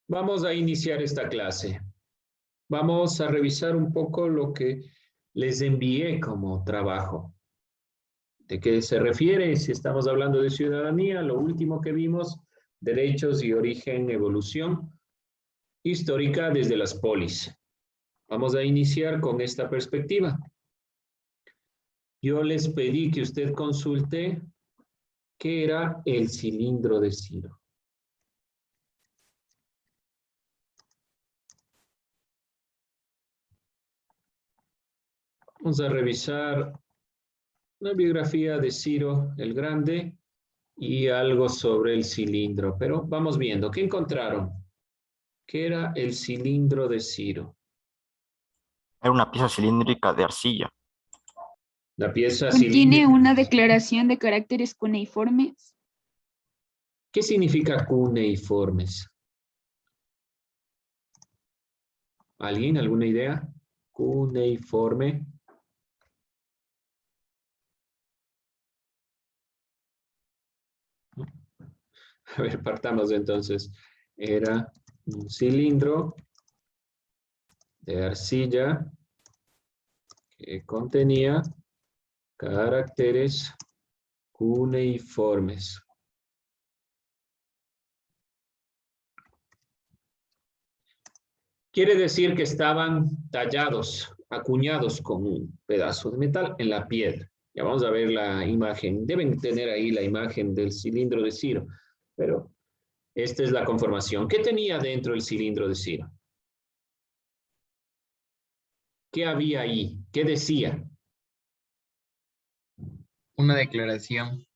Vamos a iniciar esta clase. Vamos a revisar un poco lo que les envié como trabajo. ¿De qué se refiere? Si estamos hablando de ciudadanía, lo último que vimos, derechos y origen, evolución histórica desde las polis. Vamos a iniciar con esta perspectiva. Yo les pedí que usted consulte qué era el cilindro de Ciro. Vamos a revisar una biografía de Ciro el Grande y algo sobre el cilindro, pero vamos viendo. ¿Qué encontraron? ¿Qué era el cilindro de Ciro? Era una pieza cilíndrica de arcilla. La pieza Contiene cilíndrica. una declaración de caracteres cuneiformes. ¿Qué significa cuneiformes? ¿Alguien? ¿Alguna idea? Cuneiforme. A ver, partamos entonces. Era un cilindro de arcilla que contenía caracteres cuneiformes. Quiere decir que estaban tallados, acuñados con un pedazo de metal en la piedra. Ya vamos a ver la imagen. Deben tener ahí la imagen del cilindro de Ciro, pero esta es la conformación. ¿Qué tenía dentro el cilindro de Ciro? ¿Qué había ahí? ¿Qué decía? Una declaración.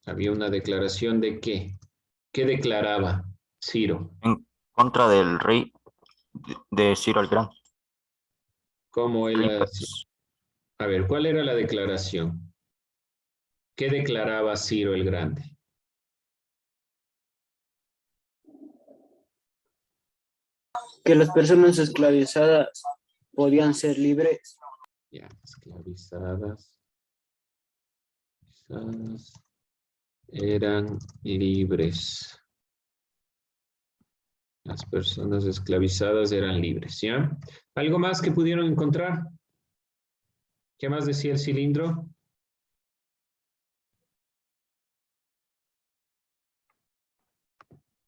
Había una declaración de qué. ¿Qué declaraba Ciro? En contra del rey de Ciro el Grande. ¿Cómo él? Pues, A ver, ¿cuál era la declaración? ¿Qué declaraba Ciro el Grande? Que las personas esclavizadas podían ser libres. Ya, esclavizadas eran libres. Las personas esclavizadas eran libres, ¿ya? ¿Algo más que pudieron encontrar? ¿Qué más decía el cilindro?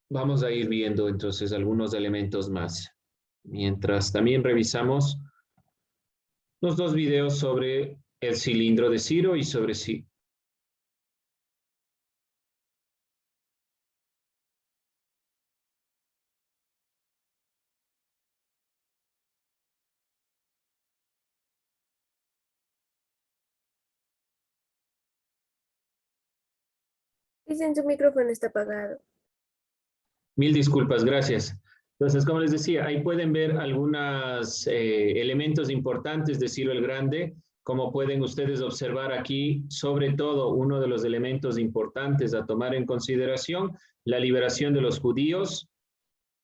Vamos a ir viendo entonces algunos elementos más. Mientras también revisamos los dos videos sobre el cilindro de Ciro y sobre sí. Dicen su micrófono está apagado. Mil disculpas, gracias. Entonces, como les decía, ahí pueden ver algunos elementos importantes de Ciro el Grande. Como pueden ustedes observar aquí, sobre todo uno de los elementos importantes a tomar en consideración, la liberación de los judíos,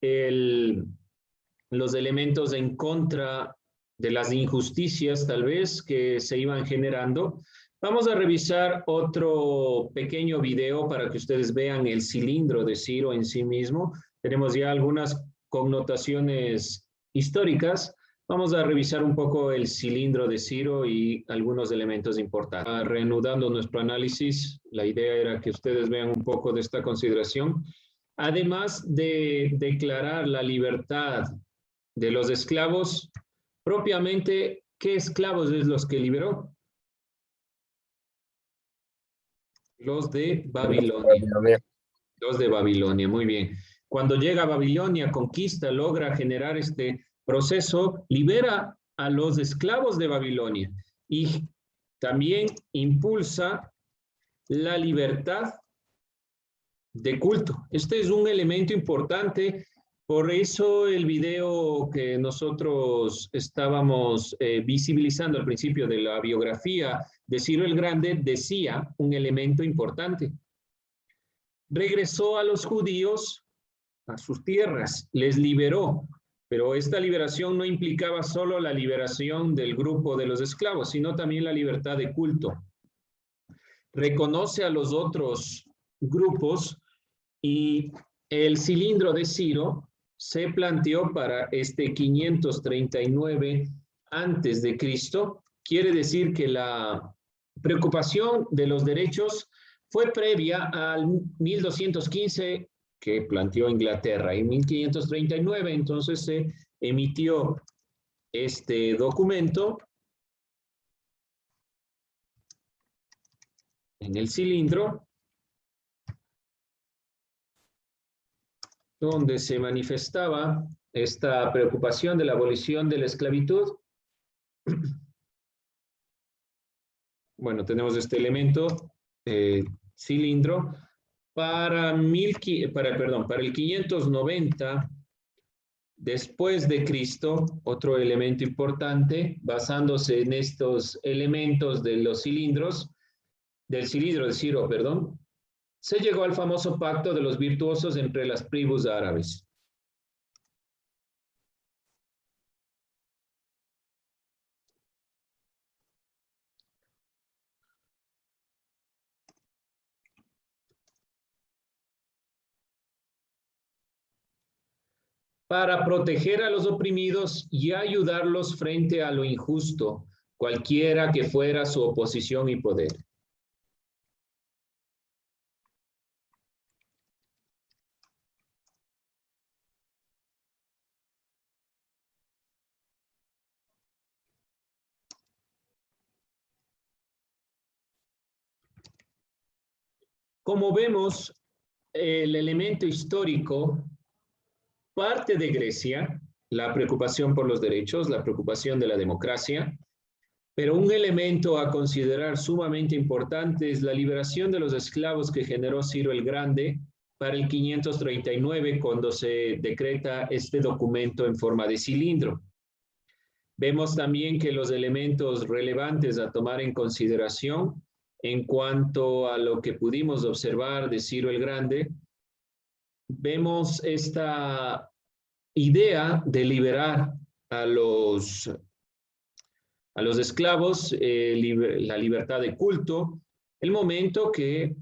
los elementos en contra de las injusticias tal vez que se iban generando. Vamos a revisar otro pequeño video para que ustedes vean el cilindro de Ciro en sí mismo. Tenemos ya algunas connotaciones históricas. Vamos a revisar un poco el cilindro de Ciro y algunos elementos importantes. Reanudando nuestro análisis, la idea era que ustedes vean un poco de esta consideración. Además de declarar la libertad de los esclavos, propiamente, ¿qué esclavos es los que liberó? Los de Babilonia. Los de Babilonia, muy bien. Cuando llega a Babilonia, conquista, logra generar este proceso, libera a los esclavos de Babilonia y también impulsa la libertad de culto. Este es un elemento importante. Por eso el video que nosotros estábamos visibilizando al principio de la biografía de Ciro el Grande decía un elemento importante. Regresó a los judíos a sus tierras, les liberó, pero esta liberación no implicaba solo la liberación del grupo de los esclavos, sino también la libertad de culto. Reconoce a los otros grupos y el cilindro de Ciro se planteó para este 539 antes de Cristo. Quiere decir que la preocupación de los derechos fue previa al 1215 que planteó Inglaterra. En 1539 entonces se emitió este documento en el cilindro, donde se manifestaba esta preocupación de la abolición de la esclavitud. Bueno, tenemos este elemento, cilindro, para el 590 después de Cristo, otro elemento importante, basándose en estos elementos de los cilindros, del cilindro de Ciro, perdón, se llegó al famoso pacto de los virtuosos entre las tribus árabes. Para proteger a los oprimidos y ayudarlos frente a lo injusto, cualquiera que fuera su oposición y poder. Como vemos, el elemento histórico parte de Grecia, la preocupación por los derechos, la preocupación de la democracia, pero un elemento a considerar sumamente importante es la liberación de los esclavos que generó Ciro el Grande para el 539, cuando se decreta este documento en forma de cilindro. Vemos también que los elementos relevantes a tomar en consideración en cuanto a lo que pudimos observar de Ciro el Grande, vemos esta idea de liberar a los esclavos, la libertad de culto, el momento que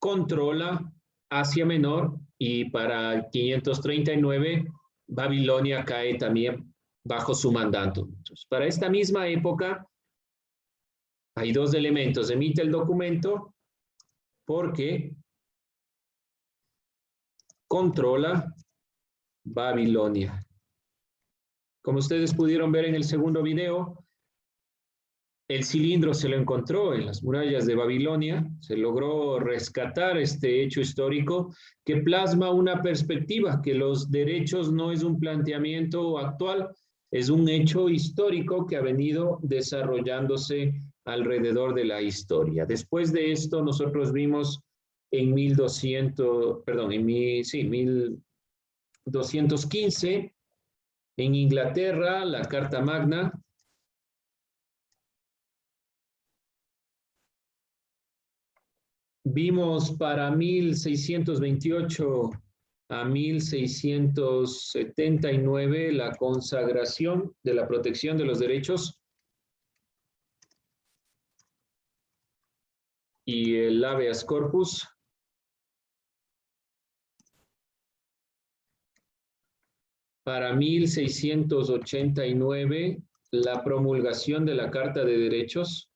controla Asia Menor, y para el 539 Babilonia cae también bajo su mandato. Entonces, para esta misma época hay dos elementos. Emite el documento porque controla Babilonia. Como ustedes pudieron ver en el segundo video, el cilindro se lo encontró en las murallas de Babilonia. Se logró rescatar este hecho histórico que plasma una perspectiva, que los derechos no es un planteamiento actual, es un hecho histórico que ha venido desarrollándose alrededor de la historia. Después de esto, nosotros vimos en 1215, en Inglaterra, la Carta Magna. Vimos para 1628 a 1679 la consagración de la protección de los derechos y el habeas corpus. Para 1689, la promulgación de la Carta de Derechos,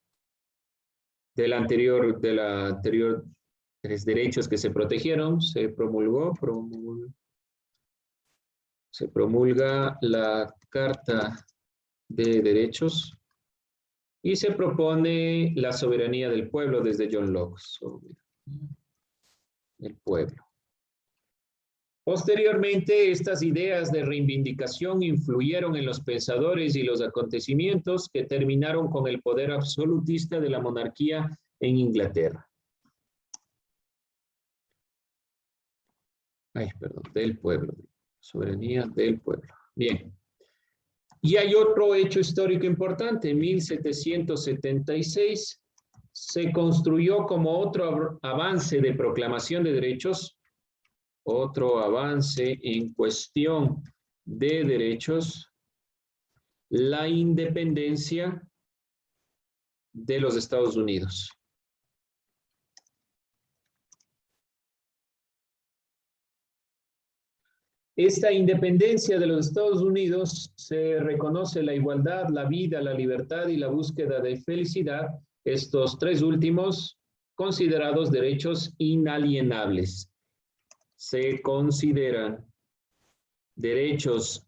de la anterior tres derechos que se protegieron, se promulga la Carta de Derechos y se propone la soberanía del pueblo desde John Locke. El pueblo. Posteriormente, estas ideas de reivindicación influyeron en los pensadores y los acontecimientos que terminaron con el poder absolutista de la monarquía en Inglaterra. Del pueblo. Soberanía del pueblo. Bien. Y hay otro hecho histórico importante. En 1776 se construyó como otro avance de proclamación de derechos, otro avance en cuestión de derechos, la independencia de los Estados Unidos. Esta independencia de los Estados Unidos se reconoce la igualdad, la vida, la libertad y la búsqueda de felicidad, estos tres últimos considerados derechos inalienables. Se consideran derechos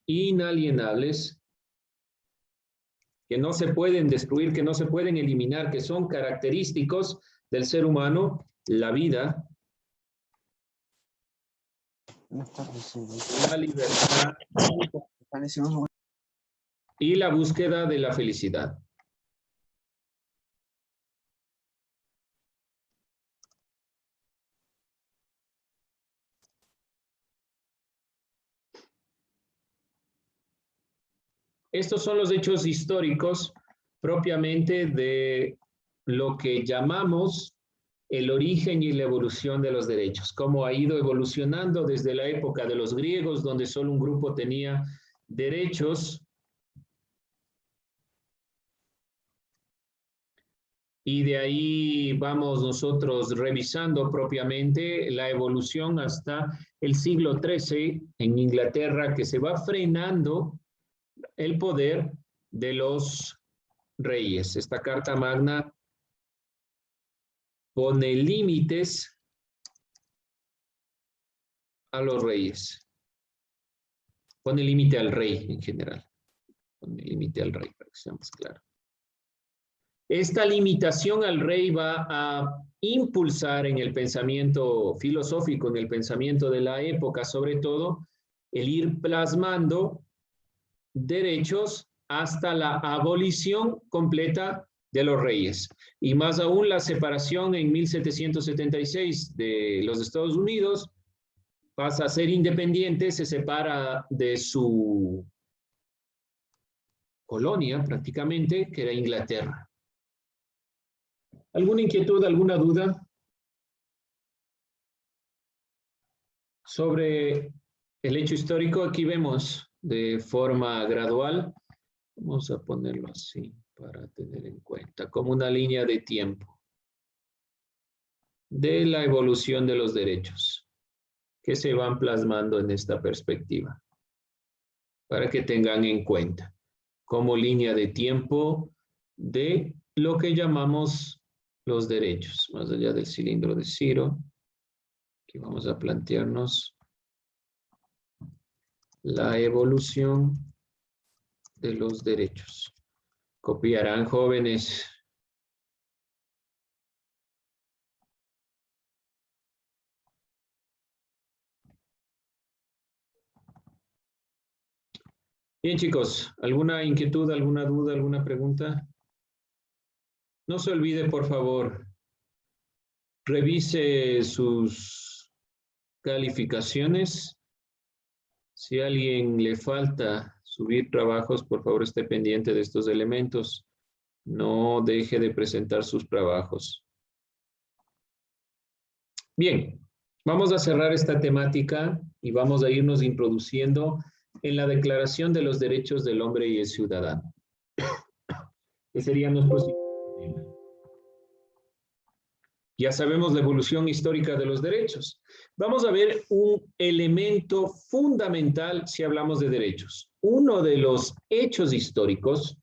inalienables que no se pueden destruir, que no se pueden eliminar, que son característicos del ser humano, la vida, la libertad y la búsqueda de la felicidad. Estos son los hechos históricos propiamente de lo que llamamos el origen y la evolución de los derechos, cómo ha ido evolucionando desde la época de los griegos, donde solo un grupo tenía derechos, y de ahí vamos nosotros revisando propiamente la evolución hasta el siglo XIII en Inglaterra, que se va frenando el poder de los reyes. Esta Carta Magna pone límites a los reyes. Pone límite al rey en general. Pone límite al rey, para que sea más claro. Esta limitación al rey va a impulsar en el pensamiento filosófico, en el pensamiento de la época, sobre todo, el ir plasmando derechos hasta la abolición completa de los reyes. Y más aún la separación en 1776 de los Estados Unidos, pasa a ser independiente, se separa de su colonia prácticamente, que era Inglaterra. ¿Alguna inquietud, alguna duda sobre el hecho histórico? Aquí vemos de forma gradual, vamos a ponerlo así para tener en cuenta, como una línea de tiempo de la evolución de los derechos que se van plasmando en esta perspectiva, para que tengan en cuenta como línea de tiempo de lo que llamamos los derechos, más allá del cilindro de Ciro. Aquí vamos a plantearnos la evolución de los derechos. Copiarán, jóvenes. Bien, chicos, ¿alguna inquietud, alguna duda, alguna pregunta? No se olvide, por favor, revise sus calificaciones. Si a alguien le falta subir trabajos, por favor, esté pendiente de estos elementos. No deje de presentar sus trabajos. Bien, vamos a cerrar esta temática y vamos a irnos introduciendo en la Declaración de los Derechos del Hombre y el Ciudadano. ¿Qué serían nuestros? Ya sabemos la evolución histórica de los derechos. Vamos a ver un elemento fundamental si hablamos de derechos. Uno de los hechos históricos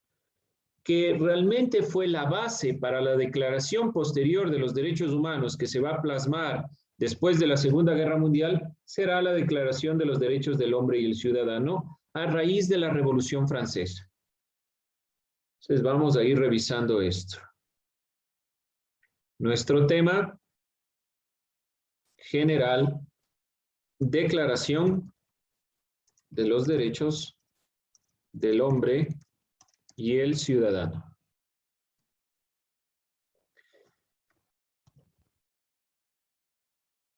que realmente fue la base para la declaración posterior de los derechos humanos que se va a plasmar después de la Segunda Guerra Mundial será la Declaración de los Derechos del Hombre y el Ciudadano a raíz de la Revolución Francesa. Entonces vamos a ir revisando esto. Nuestro tema general, Declaración de los Derechos del Hombre y el Ciudadano.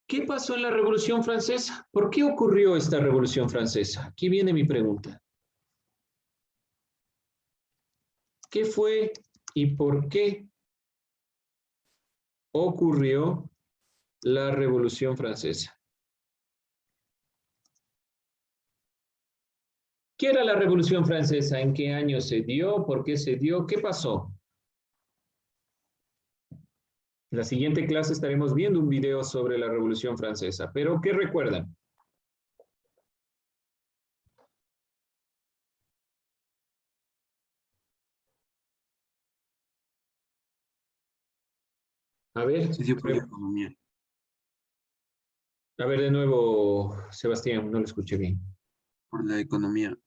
¿Qué pasó en la Revolución Francesa? ¿Por qué ocurrió esta Revolución Francesa? Aquí viene mi pregunta. ¿Qué fue y por qué ocurrió la Revolución Francesa? ¿Qué era la Revolución Francesa? ¿En qué año se dio? ¿Por qué se dio? ¿Qué pasó? En la siguiente clase estaremos viendo un video sobre la Revolución Francesa. Pero, ¿qué recuerdan? A ver, Sí, por la economía. a ver de nuevo, Sebastián, no lo escuché bien. Por la economía.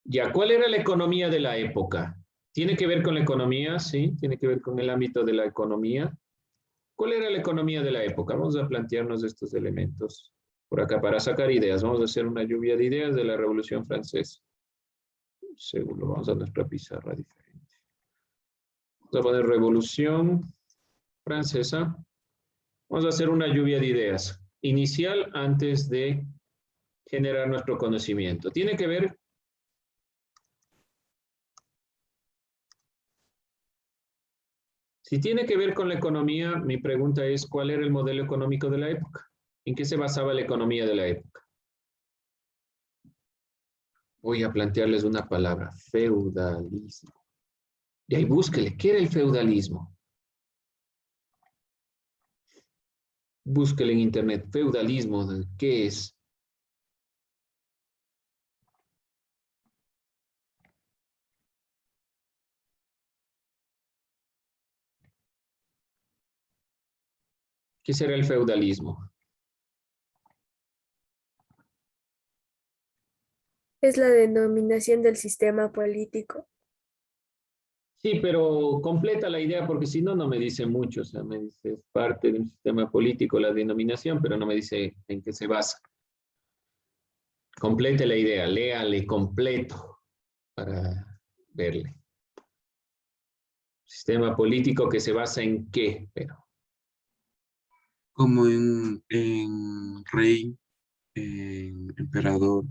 Ya, ¿cuál era la economía de la época? ¿Tiene que ver con la economía? Sí, tiene que ver con el ámbito de la economía. ¿Cuál era la economía de la época? Vamos a plantearnos estos elementos por acá para sacar ideas. Vamos a hacer una lluvia de ideas de la Revolución Francesa. Seguro, vamos a nuestra pizarra diferente. Vamos a poner Revolución Francesa. Vamos a hacer una lluvia de ideas inicial antes de generar nuestro conocimiento. Tiene que ver si tiene que ver con la economía, mi pregunta es, ¿cuál era el modelo económico de la época? ¿En qué se basaba la economía de la época? Voy a plantearles una palabra, feudalismo. Y ahí búsquele, ¿qué era el feudalismo? Búsquele en internet, feudalismo, ¿qué es? ¿Qué será el feudalismo? Es la denominación del sistema político. Sí, pero completa la idea porque si no, no me dice mucho. O sea, me dice, es parte de un sistema político la denominación, pero no me dice en qué se basa. Complete la idea, léale completo para verle. Sistema político que se basa en qué, pero. Como en rey, en emperador.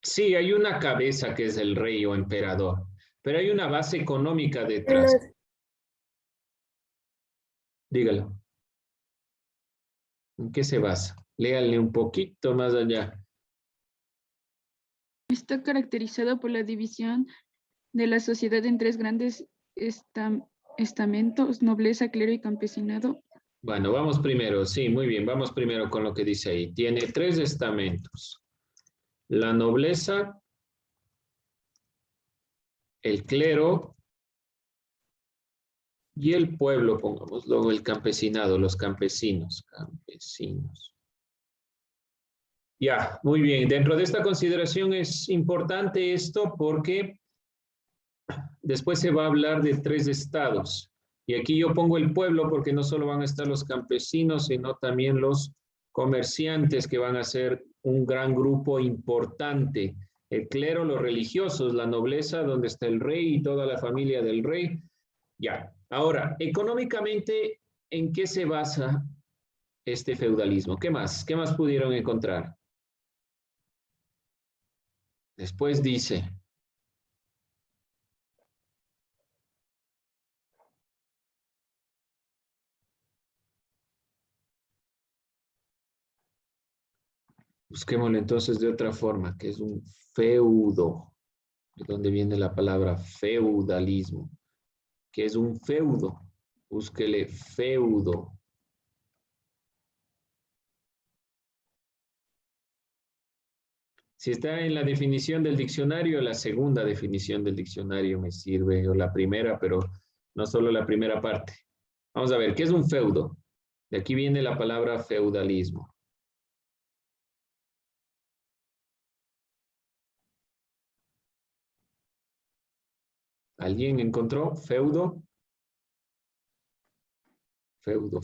Sí, hay una cabeza que es el rey o emperador, pero hay una base económica En detrás. los- Dígalo. ¿En qué se basa? Léale un poquito más allá. Está caracterizado por la división de la sociedad en tres grandes estamentos: nobleza, clero y campesinado. Bueno, vamos primero, sí, muy bien, vamos primero con lo que dice ahí. Tiene tres estamentos. La nobleza, el clero y el pueblo, pongamos luego el campesinado, los campesinos. Ya, muy bien. Dentro de esta consideración es importante esto porque después se va a hablar de tres estados. Y aquí yo pongo el pueblo porque no solo van a estar los campesinos, sino también los comerciantes que van a ser un gran grupo importante. El clero, los religiosos, la nobleza, donde está el rey y toda la familia del rey. Ya. Ahora, económicamente, ¿en qué se basa este feudalismo? ¿Qué más? ¿Qué más pudieron encontrar? Después dice, busquémoslo entonces de otra forma, que es un feudo, de donde viene la palabra feudalismo, que es un feudo. Búsquele feudo. Si está en la definición del diccionario, la segunda definición del diccionario me sirve, o la primera, pero no solo la primera parte. Vamos a ver, ¿qué es un feudo? De aquí viene la palabra feudalismo. ¿Alguien encontró feudo? Feudo.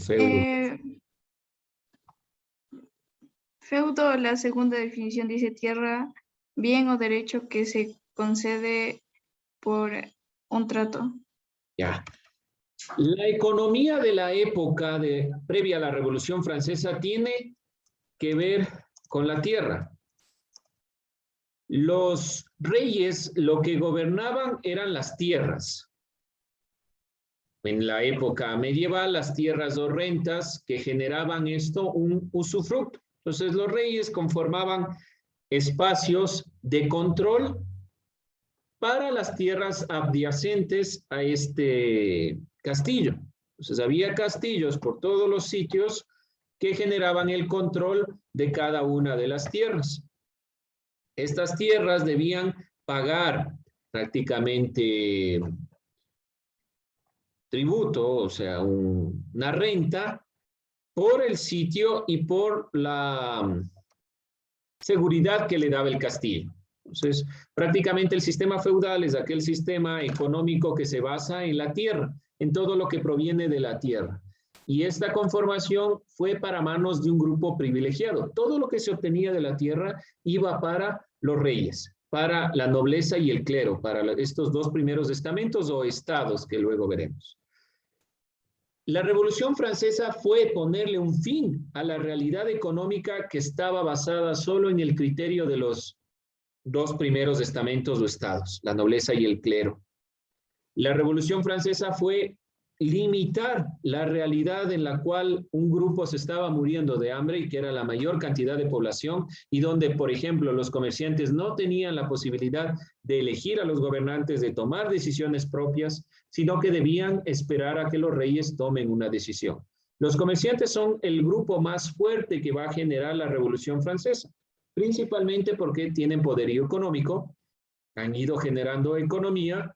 Feudo, la segunda definición dice tierra, bien o derecho que se concede por un trato. Ya. La economía de la época previa a la Revolución Francesa tiene que ver con la tierra. Los reyes lo que gobernaban eran las tierras. En la época medieval, las tierras o rentas que generaban esto un usufructo. Entonces los reyes conformaban espacios de control para las tierras adyacentes a este castillo. Entonces había castillos por todos los sitios que generaban el control de cada una de las tierras. Estas tierras debían pagar prácticamente tributo, o sea, una renta por el sitio y por la seguridad que le daba el castillo. Entonces, prácticamente el sistema feudal es aquel sistema económico que se basa en la tierra, en todo lo que proviene de la tierra. Y esta conformación fue para manos de un grupo privilegiado. Todo lo que se obtenía de la tierra iba para los reyes, para la nobleza y el clero, para estos dos primeros estamentos o estados que luego veremos. La Revolución Francesa fue ponerle un fin a la realidad económica que estaba basada solo en el criterio de los dos primeros estamentos o estados, la nobleza y el clero. La Revolución Francesa fue limitar la realidad en la cual un grupo se estaba muriendo de hambre y que era la mayor cantidad de población y donde, por ejemplo, los comerciantes no tenían la posibilidad de elegir a los gobernantes, de tomar decisiones propias, sino que debían esperar a que los reyes tomen una decisión. Los comerciantes son el grupo más fuerte que va a generar la Revolución Francesa, principalmente porque tienen poderío económico, han ido generando economía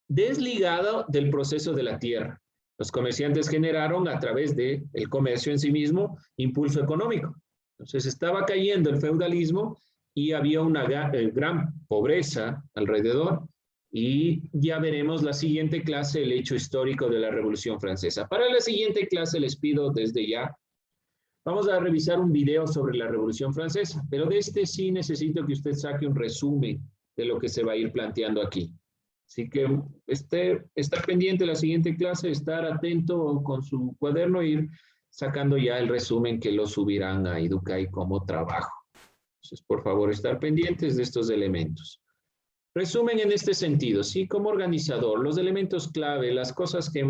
desligada del proceso de la tierra. Los comerciantes generaron a través del comercio en sí mismo impulso económico. Entonces estaba cayendo el feudalismo y había una gran pobreza alrededor y ya veremos la siguiente clase, el hecho histórico de la Revolución Francesa. Para la siguiente clase les pido desde ya, vamos a revisar un video sobre la Revolución Francesa, pero de este sí necesito que usted saque un resumen de lo que se va a ir planteando aquí. Así que estar pendiente de la siguiente clase, estar atento con su cuaderno e ir sacando ya el resumen que lo subirán a Educay como trabajo. Entonces, por favor, estar pendientes de estos elementos. Resumen en este sentido, sí, como organizador, los elementos clave, las cosas que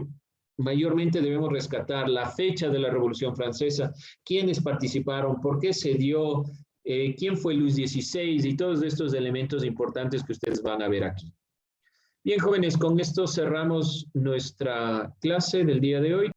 mayormente debemos rescatar, la fecha de la Revolución Francesa, quiénes participaron, por qué se dio, quién fue Luis XVI y todos estos elementos importantes que ustedes van a ver aquí. Bien, jóvenes, con esto cerramos nuestra clase del día de hoy.